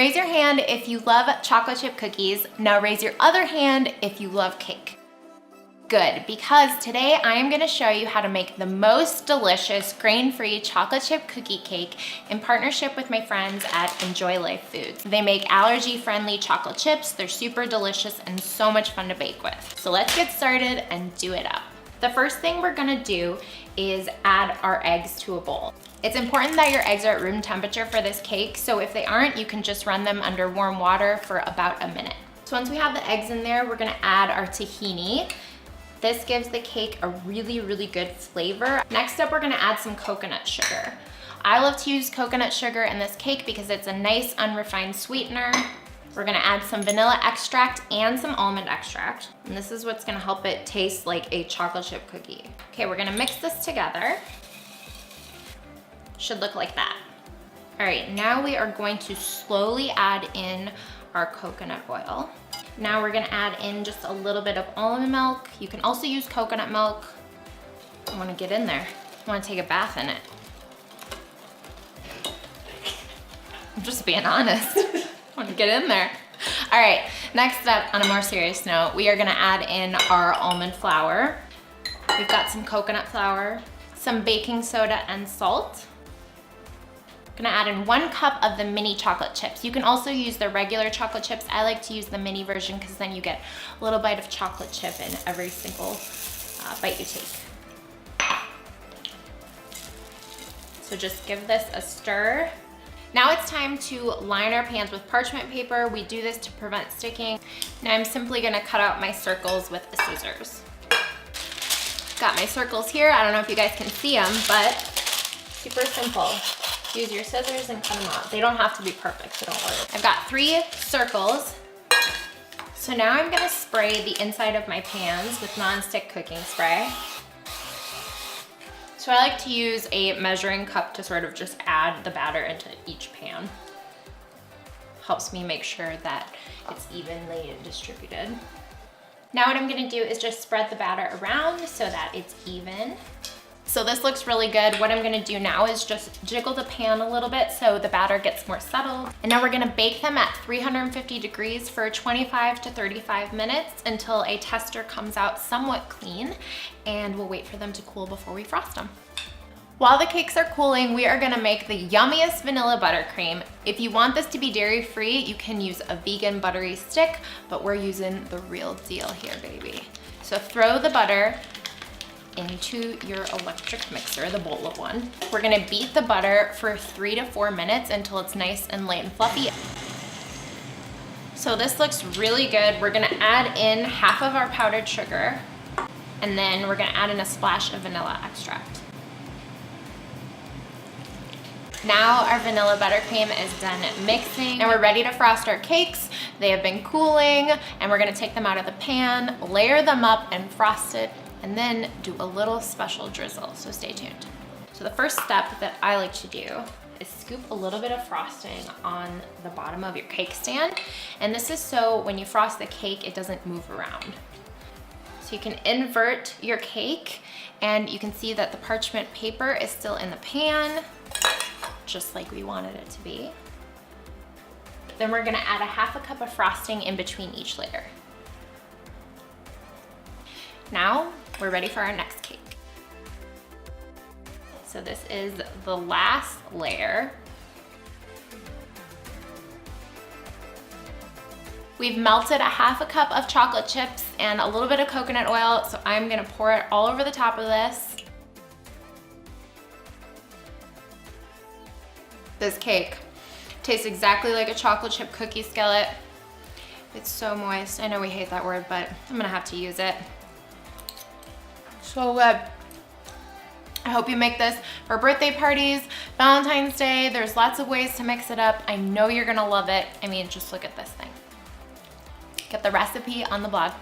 Raise your hand if you love chocolate chip cookies. Now raise your other hand if you love cake. Good, because today I am gonna show you how to make the most delicious grain-free chocolate chip cookie cake in partnership with my friends at Enjoy Life Foods. They make allergy-friendly chocolate chips. They're super delicious and so much fun to bake with. So let's get started and do it up. The first thing we're gonna do is add our eggs to a bowl. It's important that your eggs are at room temperature for this cake, so if they aren't, you can just run them under warm water for about a minute. So once we have the eggs in there, we're gonna add our tahini. This gives the cake a really, really good flavor. Next up, we're gonna add some coconut sugar. I love to use coconut sugar in this cake because it's a nice unrefined sweetener. We're gonna add some vanilla extract and some almond extract. And this is what's gonna help it taste like a chocolate chip cookie. Okay, we're gonna mix this together. Should look like that. All right, now we are going to slowly add in our coconut oil. Now we're gonna add in just a little bit of almond milk. You can also use coconut milk. I wanna get in there. I wanna take a bath in it. I'm just being honest. I wanna get in there. All right, next up, on a more serious note, we are gonna add in our almond flour. We've got some coconut flour, some baking soda and salt. Gonna add in 1 cup of the mini chocolate chips. You can also use the regular chocolate chips. I like to use the mini version because then you get a little bite of chocolate chip in every single bite you take. So just give this a stir. Now it's time to line our pans with parchment paper. We do this to prevent sticking. Now I'm simply gonna cut out my circles with the scissors. Got my circles here. I don't know if you guys can see them, but super simple. Use your scissors and cut them out. They don't have to be perfect, so don't worry. I've got 3 circles. So now I'm gonna spray the inside of my pans with nonstick cooking spray. So I like to use a measuring cup to sort of just add the batter into each pan. Helps me make sure that it's evenly distributed. Now what I'm gonna do is just spread the batter around so that it's even. So this looks really good. What I'm gonna do now is just jiggle the pan a little bit so the batter gets more settled. And now we're gonna bake them at 350 degrees for 25 to 35 minutes until a tester comes out somewhat clean, and we'll wait for them to cool before we frost them. While the cakes are cooling, we are gonna make the yummiest vanilla buttercream. If you want this to be dairy-free, you can use a vegan buttery stick, but we're using the real deal here, baby. So throw the butter into your electric mixer, the bowl of one. We're gonna beat the butter for 3 to 4 minutes until it's nice and light and fluffy. So this looks really good. We're gonna add in half of our powdered sugar, and then we're gonna add in a splash of vanilla extract. Now our vanilla buttercream is done mixing, and we're ready to frost our cakes. They have been cooling, and we're gonna take them out of the pan, layer them up and frost it, and then do a little special drizzle, so stay tuned. So the first step that I like to do is scoop a little bit of frosting on the bottom of your cake stand. And this is so when you frost the cake, it doesn't move around. So you can invert your cake, and you can see that the parchment paper is still in the pan, just like we wanted it to be. Then we're gonna add a half a cup of frosting in between each layer. Now, we're ready for our next cake. So this is the last layer. We've melted a half a cup of chocolate chips and a little bit of coconut oil, so I'm gonna pour it all over the top of this. This cake tastes exactly like a chocolate chip cookie skillet. It's so moist. I know we hate that word, but I'm gonna have to use it. So good. I hope you make this for birthday parties, Valentine's Day. There's lots of ways to mix it up. I know you're gonna love it. I mean, just look at this thing. Get the recipe on the blog.